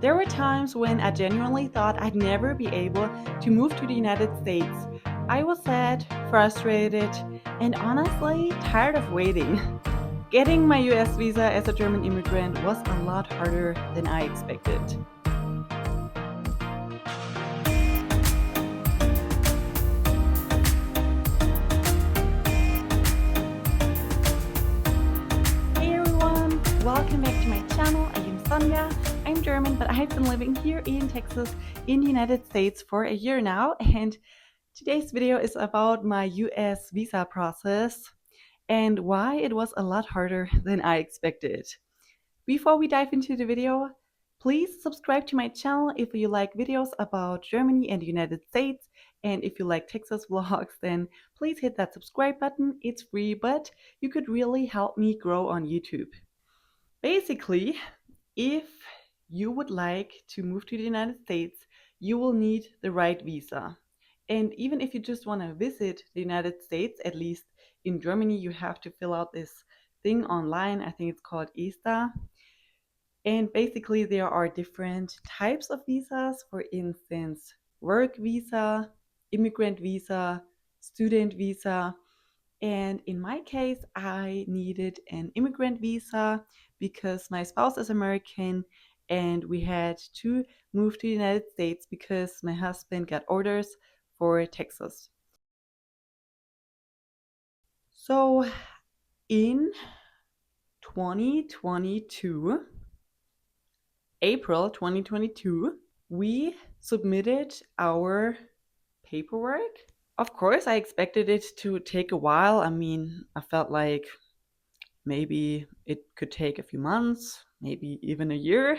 There were times when I genuinely thought I'd never be able to move to the United States. I was sad, frustrated, and honestly tired of waiting. Getting my US visa as a German immigrant was a lot harder than I expected. Hey everyone, welcome back to my channel. I am Sonja. I'm German, but I've been living here in Texas in the United States for a year now, and today's video is about my US visa process and why it was a lot harder than I expected. Before we dive into the video, please subscribe to my channel if you like videos about Germany and the United States. And if you like Texas vlogs, then please hit that subscribe button. It's free, but you could really help me grow on YouTube. Basically, if you would like to move to the United States, you will need the right visa. And even if you just want to visit the United States, at least in Germany, you have to fill out this thing online. I think it's called ESTA. And basically, there are different types of visas. For instance, work visa, immigrant visa, student visa. And in my case, I needed an immigrant visa because my spouse is American and we had to move to the United States because my husband got orders for Texas. So in 2022, April 2022, we submitted our paperwork. Of course, I expected it to take a while. I mean, I felt like maybe it could take a few months, maybe even a year.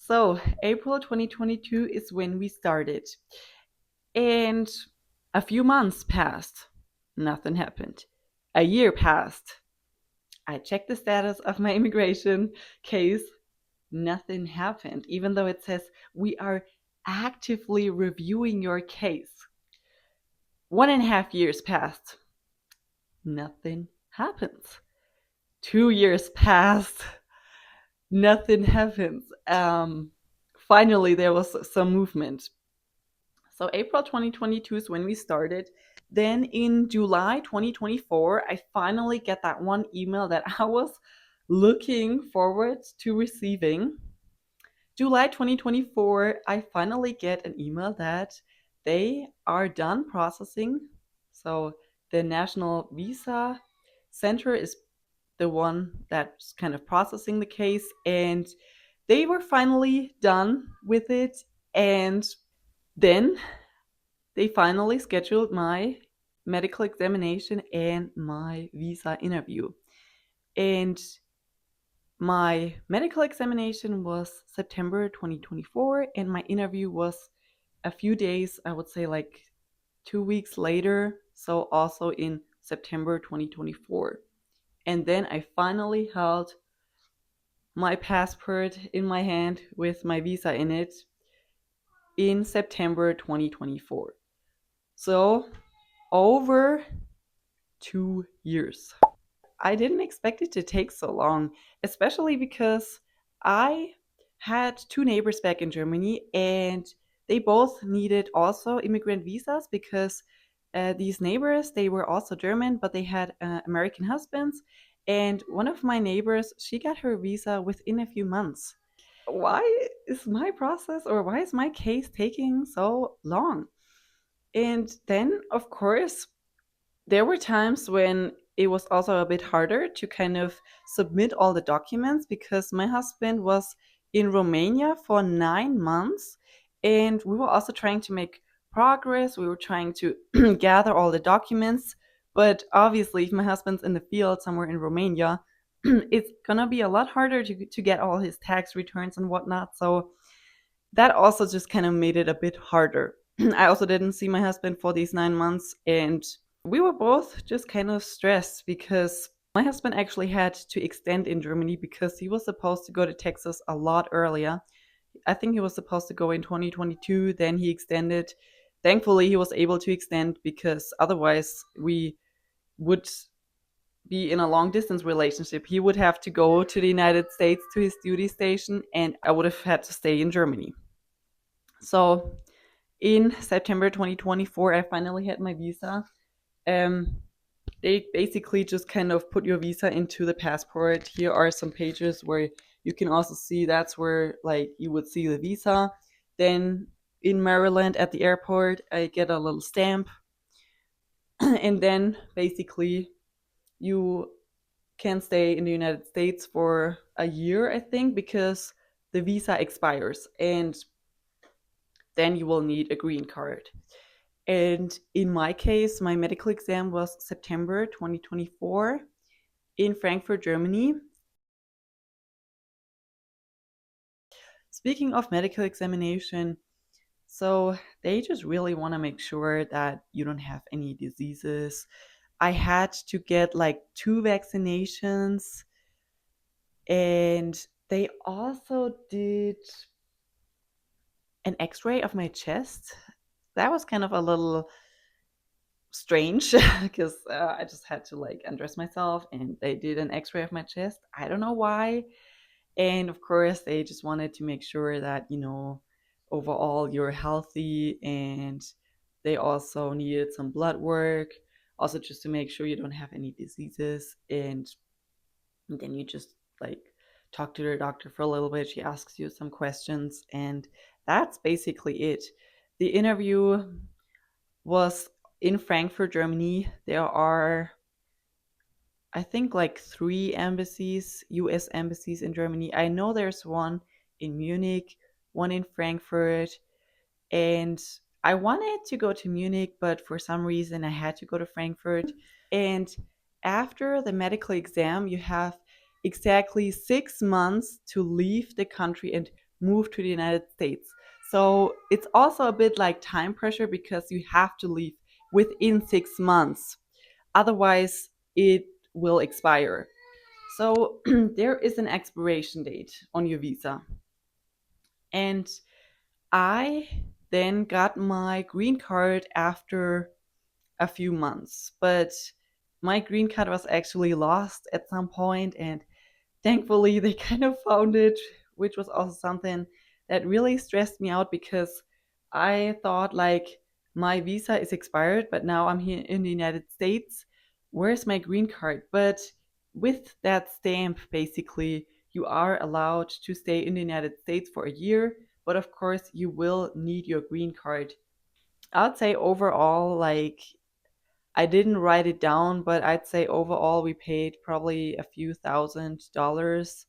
So, April 2022 is when we started. And a few months passed. Nothing happened. A year passed. I checked the status of my immigration case. Nothing happened, even though it says we are actively reviewing your case. 1.5 years passed. Nothing happens. 2 years passed. Nothing happens. Finally, there was some movement. So April 2022 is when we started. Then in July 2024, I finally get that one email that I was looking forward to receiving. July 2024, I finally get an email that they are done processing. So the National Visa Center is the one that's kind of processing the case, and they were finally done with it. And then they finally scheduled my medical examination and my visa interview. And my medical examination was September 2024, and my interview was a few days, I would say like 2 weeks later, so also in September 2024. And then I finally held my passport in my hand with my visa in it in September 2024. So over 2 years. I didn't expect it to take so long, especially because I had two neighbors back in Germany and they both needed also immigrant visas because these neighbors, they were also German, but they had American husbands. And one of my neighbors, she got her visa within a few months. Why is my process or why is my case taking so long? And then, of course, there were times when it was also a bit harder to kind of submit all the documents because my husband was in Romania for 9 months and we were also trying to make progress. We were trying to gather all the documents. But obviously, if my husband's in the field somewhere in Romania, it's gonna be a lot harder to get all his tax returns and whatnot. So that also just kind of made it a bit harder. I also didn't see my husband for these 9 months, and we were both just kind of stressed because my husband actually had to extend in Germany because he was supposed to go to Texas a lot earlier. I think he was supposed to go in 2022, then he extended. Thankfully, he was able to extend because otherwise we would be in a long distance relationship. He would have to go to the United States to his duty station, and I would have had to stay in Germany. So in September 2024, I finally had my visa. Um, they basically just kind of put your visa into the passport. Here are some pages where you can also see that's where like you would see the visa. Then in Maryland at the airport, I get a little stamp, and then basically you can stay in the United States for a year, I think, because the visa expires, and then you will need a green card. And in my case, my medical exam was September 2024 in Frankfurt, Germany. Speaking of medical examination, so they just really want to make sure that you don't have any diseases. I had to get like 2 vaccinations, and they also did an x-ray of my chest. That was kind of a little strange because I just had to like undress myself, and they did an x-ray of my chest. I don't know why. And of course, they just wanted to make sure that, overall you're healthy, and they also needed some blood work, also just to make sure you don't have any diseases. And then you just like talk to the doctor for a little bit. She asks you some questions, and that's basically it. The interview was in Frankfurt, Germany. There are, I think, like 3 embassies, US embassies in Germany. I know there's one in Munich, one in Frankfurt, and I wanted to go to Munich, but for some reason I had to go to Frankfurt. And after the medical exam, you have exactly 6 months to leave the country and move to the United States. So it's also a bit like time pressure because you have to leave within 6 months. Otherwise, it will expire. So there is an expiration date on your visa. And I then got my green card after a few months, but my green card was actually lost at some point, and thankfully they kind of found it, which was also something that really stressed me out because I thought like my visa is expired, but now I'm here in the United States. Where's my green card? But with that stamp, basically, you are allowed to stay in the United States for a year, but of course, you will need your green card. I'd say overall, like, I didn't write it down, but I'd say overall we paid probably a few $1,000s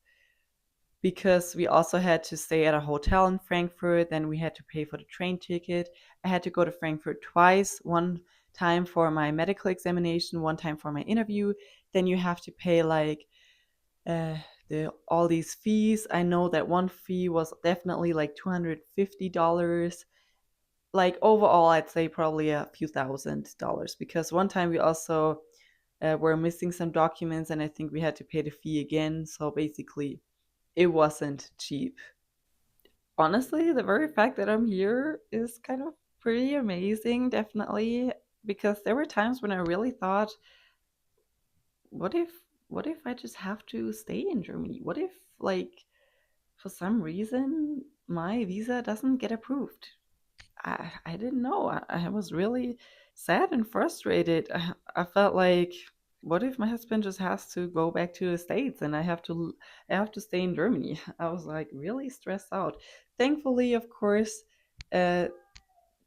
because we also had to stay at a hotel in Frankfurt. Then we had to pay for the train ticket. I had to go to Frankfurt twice, one time for my medical examination, one time for my interview. Then you have to pay like uh, all these fees. I know that one fee was definitely like $250. Like overall, I'd say probably a few $1,000s because one time we also were missing some documents, and I think we had to pay the fee again. So basically, it wasn't cheap. Honestly, the very fact that I'm here is kind of pretty amazing, definitely, because there were times when I really thought, what if I just have to stay in Germany? What if like for some reason my visa doesn't get approved? I didn't know. I was really sad and frustrated. I felt like, what if my husband just has to go back to the States and I have to stay in Germany? I was like really stressed out. Thankfully, of course, uh,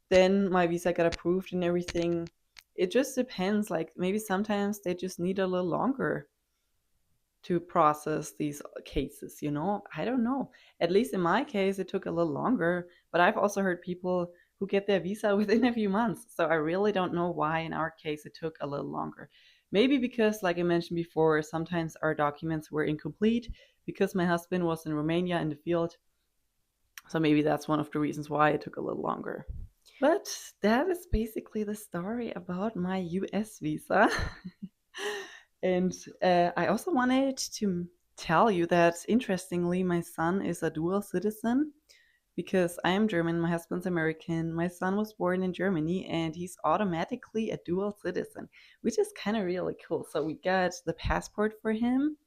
then my visa got approved and everything. It just depends. Like maybe sometimes they just need a little longer to process these cases, I don't know. At least in my case it took a little longer, but I've also heard people who get their visa within a few months, so I really don't know why in our case it took a little longer. Maybe because, like I mentioned before, sometimes our documents were incomplete because my husband was in Romania in the field, so maybe that's one of the reasons why it took a little longer. But that is basically the story about my US visa. And I also wanted to tell you that, interestingly, my son is a dual citizen. because I am German, my husband's American, my son was born in Germany, and he's automatically a dual citizen, which is kind of really cool. So we got the passport for him,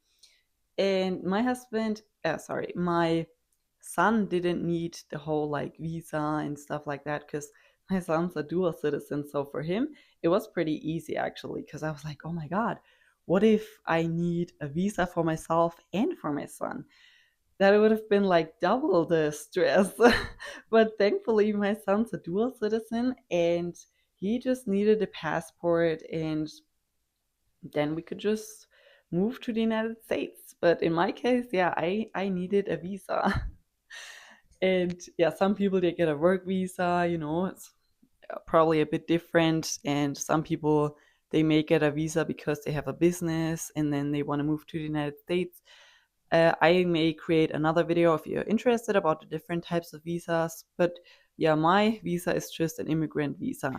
and my son didn't need the whole like visa and stuff like that because my son's a dual citizen. So for him, it was pretty easy actually, because I was like, oh my God, what if I need a visa for myself and for my son? That would have been like double the stress. But thankfully, my son's a dual citizen and he just needed a passport, and then we could just move to the United States. But in my case, yeah, I needed a visa. And yeah, some people they get a work visa, it's probably a bit different. And some people they may get a visa because they have a business and then they want to move to the United States. I may create another video if you're interested about the different types of visas. But yeah, my visa is just an immigrant visa.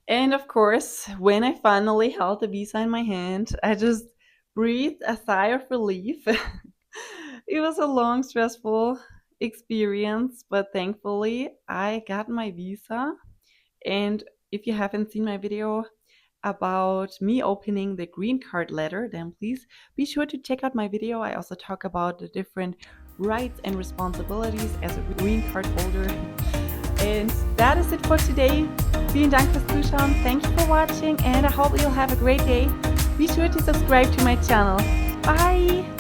And of course, when I finally held the visa in my hand, I just breathed a sigh of relief. It was a long, stressful experience, but thankfully, I got my visa. And if you haven't seen my video about me opening the green card letter, then please be sure to check out my video. I also talk about the different rights and responsibilities as a green card holder. And that is it for today. Vielen Dank fürs Zuschauen. Thank you for watching, and I hope you'll have a great day. Be sure to subscribe to my channel. Bye!